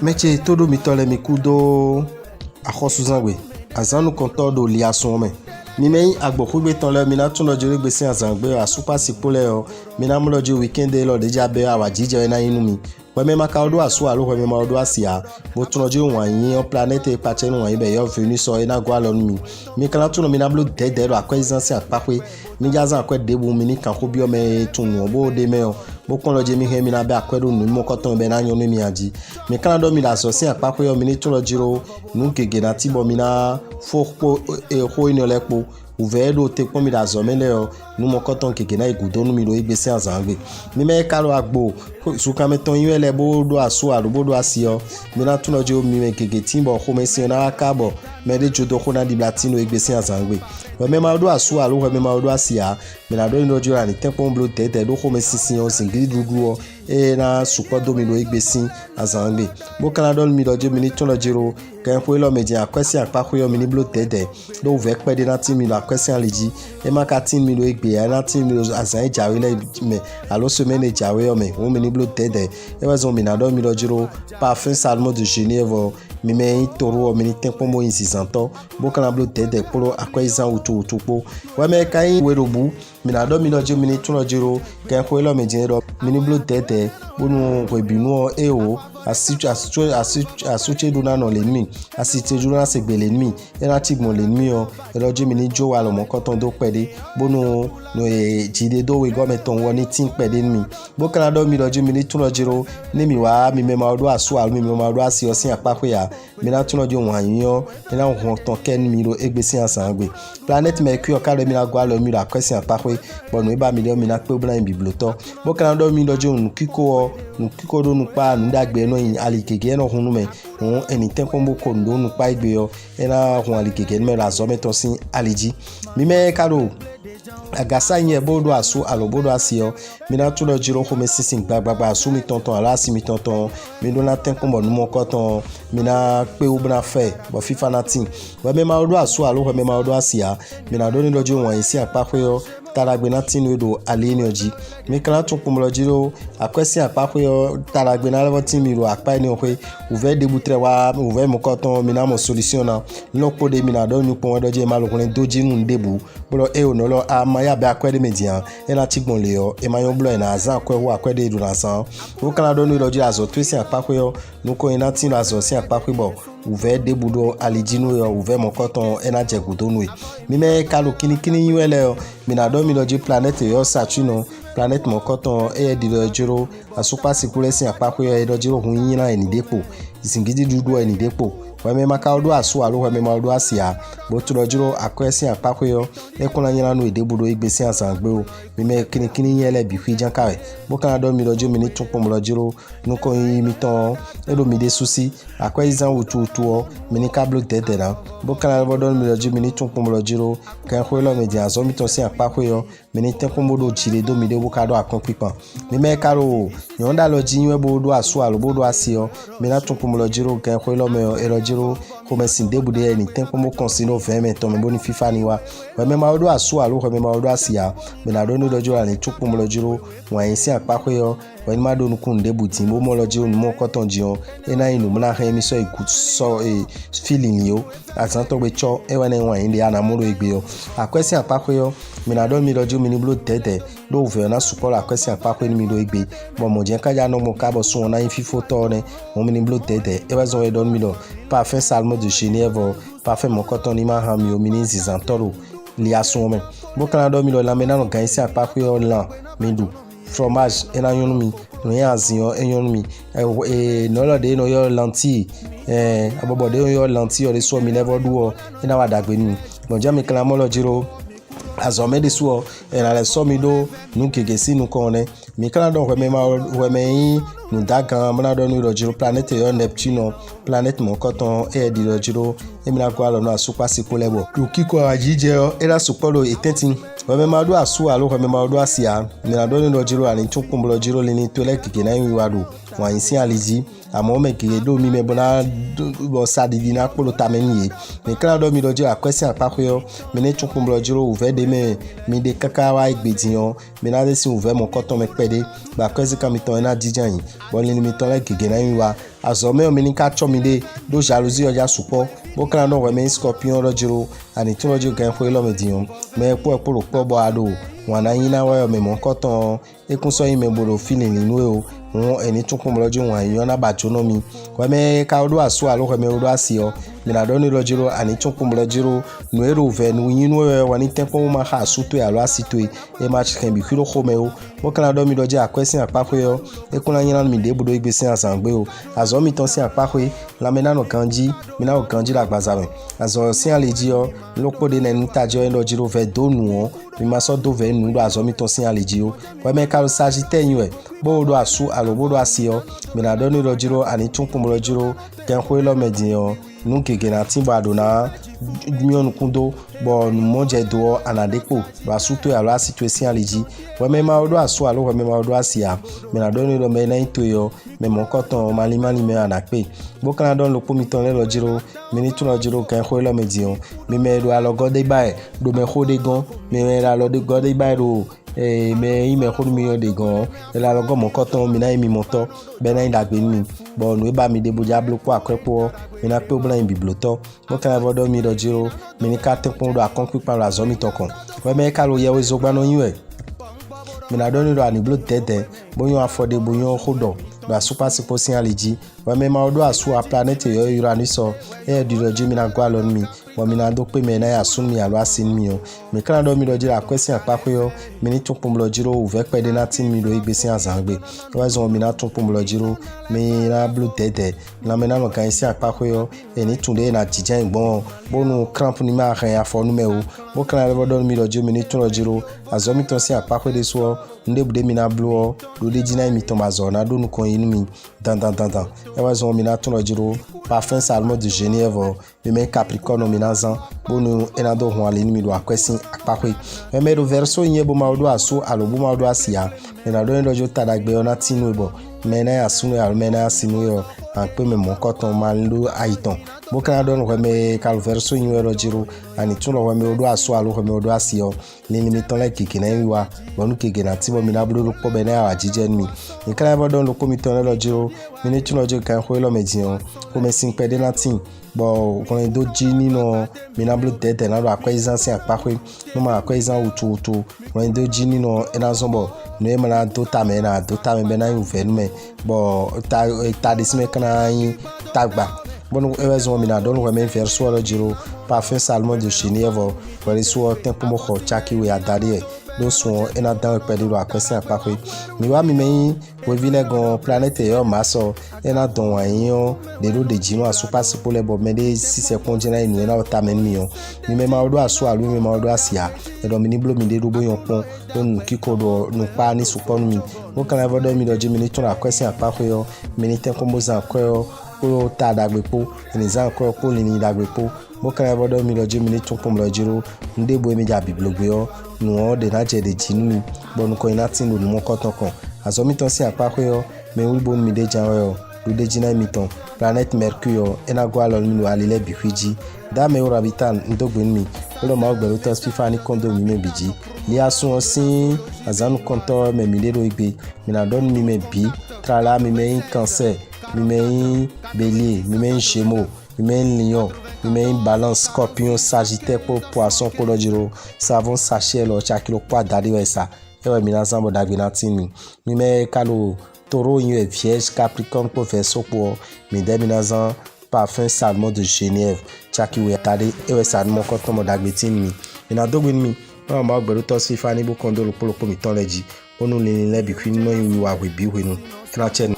Meche todo mitole mikudo akhosuzangwe azanu konto do liason me mimei agbokugbe ton le mina tun lojo gbese azangbe asupa sipole o mina mu lojo weekend lo deja be awajije na inu mi weme maka odo asu alo weme ma odo asia bo tun lojo wan yin o planete pache nu wan ibe yo venu so ina gwa lo nu mi kala tun mina blo dede lo akwezan si apapwe mi jazan akwe debu mi ni kan ko bi o me tun o bo de me o mo kon loje mi he mi na be akwedo nu mo koton be na yan mi aji mi kala do mi la so si apapwe yo mi ni tun lojiro nu gege na tibo mi na fo ho ino lepo uvedo te komi da zomele o nu mo koton keke na igudo nu mi lo igbese azangbe mi me kalo agbo suka meton yele bo do asu arubo do asio mi na tun lojo mi me gege timbo ho me si na akabo me de jodo ko na di platino igbese azangbe we me ma do asu alu we me ma do asia mi na do lojo ra ni tempo blo tete do ho me sisi o singiri dudu o e na supo do mi lo igbese azangbe bo kana do mi lojo mi ni tun lojiro kan po lo meji akwesi apako yo mi ni blo tete do ve pede na ti mi lo akwesi aleji e ma ka tin mi lo igbe ya na tin mi lo azan jawe le me alo semaine jawe yo me o mi ni blo tete e wa zo mi na do mi lojiro parfum salmo de Genève mi me toro o mi ni tempo mo insisanto bo kana blo tete polo akwezan utu po wa me kai werobu mi na do mi lojo mi ni tun lojiro kan po lo meji ro mi ni blo tete bonu ko binu e o asuche duna no l'ennemi asite duna segbe l'ennemi era tigmo l'ennemi o elojo mi ni jo wa lo mo koton do pede bonu no jide do we go meton woni tin pede mi bo kana do mi lojo mi ni tun lojiro ni mi wa mi me ma odo asu alu mi me ma odo asi o sin apapo ya mi na tun lojo wan yan ina won ton ken mi ro egbesi asangbe planet mercury ka le mi na gwa lo mi ra kwesi apapo bonu e ba mi le mi na pe blan bibloto bo kana do mi lojo nu kiko do nu pa nu dagbe no yin alikege no hunu me won eni tempo mo ko ndo nu pa igbe yo ena hun alikege me la zo meto sin aliji mi me karo agasa yin bodo asu alobodo asio mi na tun lojiro ko me sisin gbagba asu mi tonton ala si mi tonton mi do na tempo mo nu mo koton mi na pe u bna fe bo fifa na tin we me ma odo asu alo we me ma odo asia mi na do ni lojo won yin si apapo yo taragbe na tin do aleni oji mi kana tun pum lojiro akwesi apapo yo taragbe na levo tin mi ro apa ni o pe uve debutre wa uve mo koton mi na mo solution na lopo de mi na do ni pon doje ma lokunrin doji nu debu bolo e o no lo amaya be akwede median e na tigbon le yo e ma yon blo e na azan akwe wo akwede du na san o kana do ni lojiro azo twisi apapo yo nu ko ina tin azo si apapo bo uve debudo alijinu yo uve mo koton e na jegudo nu mi me kalu kini yuele yo mi na do mi loji planet yo Saturn planet mo koton e di lojiro asupa sikure si apapo yo e lojiro hun yin na eni depo isingidi dudu eni depo we me maka odo asu alo we me ma odo asia bo tu lojiro akwesi apapo yo e kuna yin na idebudo igbesi asangbe o mi me kini yele bi fi jankare bo kana do mi lojo mi ni tun pom lojiro nu ko yin mi ton e do mi de susi akwezan utu o mi ni kablo tete na bo kana do mi lojo mi ni tun pom lojiro kan ko lo meji azo mi ton si apapo yo mi ni tempo modo jire do mi de bo kado akon pipan mi me karo yonda loji yin we bo do asu alo bo do asio mi na tun pom lojiro kan ko lo me e lojiro ko me sin debude eni tempo mo konsino 20 meton me boni fifa ni wa we me ma odo asu alo we me ma odo asia mi na do ni lojiro ni tun pom lojiro wan yin si apapo yo we ma do nu kun debuti mo mo lojiro ni mo koton jion e na inu mna he mi so ikut so feeling yo asan to gbe cho e wa na wan yin de ana mo ro igbe yo akwesi apapo yo mi na do mi lojo mi ni blo tete do uve na support akwesi apapo ni mi do igbe mo mo je kaja no mo kabo sun na yin fifo to ne mo mi ni blo tete e wa zo we do mi lo parfum salmo de Genève parfum mo koton ni ma ha mi o mi ni zizantoro li asun me bo kana do mi lo la me na no gan si apapo yo la mi du fromage ena yon mi no ya azin eyon mi no lo de no yo lanti abobo de yo lanti o le so mi level do ena wa dagbe ni mo ja mi kan mo lo jiro azome de so ena le so mi do nu keke si nu ko ne mi kan do we me nu dagan mo na do nu lo jiro planet yo Neptune planet mo koton e di lo jiro e mi na ko alo na super sipo lebo lu kiko ajije era supolo etentin wame ma do asu alo wame ma do asia mina do ni do jiro ani tukun blo jiro lini to le kike na wi wado wa yin aliji àmọ́ mekege do mi me bona bo sadidi na kpolo tameni me kra do mi do jiro akwesi apakoyo me ne tukun blo jiro uve de me mi de kaka wa igbediyan me na de si uve mo koton me pede ba kwesi kan mi ton na dijan yin bo lini mi ton le kike na wi wa azo me o mi ni ka cho mi de do jalousie oja supo bo kra do we me scorpion do jiro ani tun do jiro kan fo ilo me diyan me po po bo ado wana yin na wa me mo koton ekun so yin me boro feeling ninu e o won eni tun kun lojo wan yan na bajono mi kwa me ka odo asu alo kwa me odo asio mi na do ni lojiro ani tun kun lojiro no ero ve nu yin we wani tempo ma ha asu to alo asito e match kan bi kilo khome o mo kan do mi loje akwesin apako yo e kun yin na mi de bodo igbesin asangbe o azo mi ton si apako la me na no kanji mi na o kanji la gbaza me azo si aleji yo lopo de na ntajo en lojiro ve do nu o mi ma so do ve nu do azo mi ton si aleji o kwa me ka sagite yin we bo do asu alobodo asio mina do ni lojiro ani tunkum lojiro ken khwelo medin nunkege na timba do na mion kundo bo monje do anadepo do asuto ya la situation aliji we me ma do asu alo we me ma do asia mina do ni lo me na into yo me mo koton malimani me anape bo kan don lo pomi ton le lojiro mini tun lojiro ken khwelo medin mi me do alogode bae do me khode gan me ra lo de gode bae do me ime khonu mi de gan la logo mo koton mi na mi moto be na indagbe mi bo nu ba mi de boja blopo akwepo mi na pe oblan bibloto mo kan bodo mi do jiro mi ni ka tepon do akon pipa la zo mi tokon we me ka lo ye we zogba no yin we mi na do ni do ani blo tete boyon afode boyon khodo do super siposin aliji we me ma do asu a planet yo Uranus e di rojo mi na gwa lo mi mo mi na do pe me na ya sun mi alo asin mi o mi kan do mi do jira question apako yo mi ni tun pom lo jiro uve pe de na tin mi do igbesin azangbe we zo mi na tun pom lo jiro mi na blue tete na me na no kan isi apako yo e ni tun de na jijan igbon bonu cramp ni ma ran ya fo nu me o bo kan do mi do jiro mi ni tun lo jiro azo mi ton si apako de so nde bude mi na blue o do de jina mi ton mazo na do nu kon yin mi dan e we zo mi na tun lo jiro parfum salmo de Genève mi me Capricorne mi na zan bonu enado ho ale ni mi do akwesin apakwe e me do verso yin bo ma do aso alo bo ma do asia me na do ndojo tadagbe ona tinu ebo me na ya sunu ya me na ya sinu yo an pe me mo koton ma lu aiton bo kan do no me kal verso yin ro jiro ani tun lo me do aso alo me do asio ni mi ton la kiki na yiwa bonu kege na tibo mi na blo po be na ya jije mi ni kan ba do lo ko mi ton lo jiro mi ni tun lo jo kan ko lo medin ko me sin pe de na tin bo kon do ji nino mi na blo tete na do akwezan si apakwe no ma akwezan utu kon do ji nino ena zombo no e mana do ta me be na yu ve me bo ta disme kana yin tagba bon ewezo mi na don we me verso lo jiro parfum salmon de Genève wori so tempo mo ko chaki we adari do so ena dan pe de lo akwese apakwe mi wa mi me we vile gon planète yo maso ena don wa yin de lo de jino aso passe pour les bo me de 6 secondes na inu na ta men mi yo mi me ma do aso alu mi ma do asia e do mi ni blo mi de do boyon pon don kiko do no pa ni supon mi mo kan avo do mi do jimi ni tun akwese apakwe yo mi ni ten kombo zan ko o ta dagbepo ni zan ko ko ni dagbepo mo kan bodo mi lojo mi ni tun pom lojiro nde bo mi ja biblogbe o nu o de na je de jinu mi bonu ko ina tin lo mo koton kan azo mi ton si apako yo me wi bon mi de jan yo do de jina mi ton planet mercure ena gwa lo mi lo alile bikwiji da me ora bitan ndogbe mi lo ma ogbe lo to fifa ni kondo mi me biji ni asun osin azanu konto me mi le ro igbe mi na don mi me bi trala mi me cancer mi me bélier mi me gémeaux mi me lion mi me balance scorpion sagittaire pour poisson pour le jiro savon sachet lo chakilo kwa dadi we sa e mi na zambo dagbe na tin mi me kalo taureau yin vierge capricorne pour verso pour mi de mi na zan parfum salmon de Genève chaki we tadi e we sa mo ko to mo dagbe tin mi na dogbe mi ma gbero to si fa ni bo kondo lo polo mi ton leji onu le bi kwin no yin wa we bi we nu na chen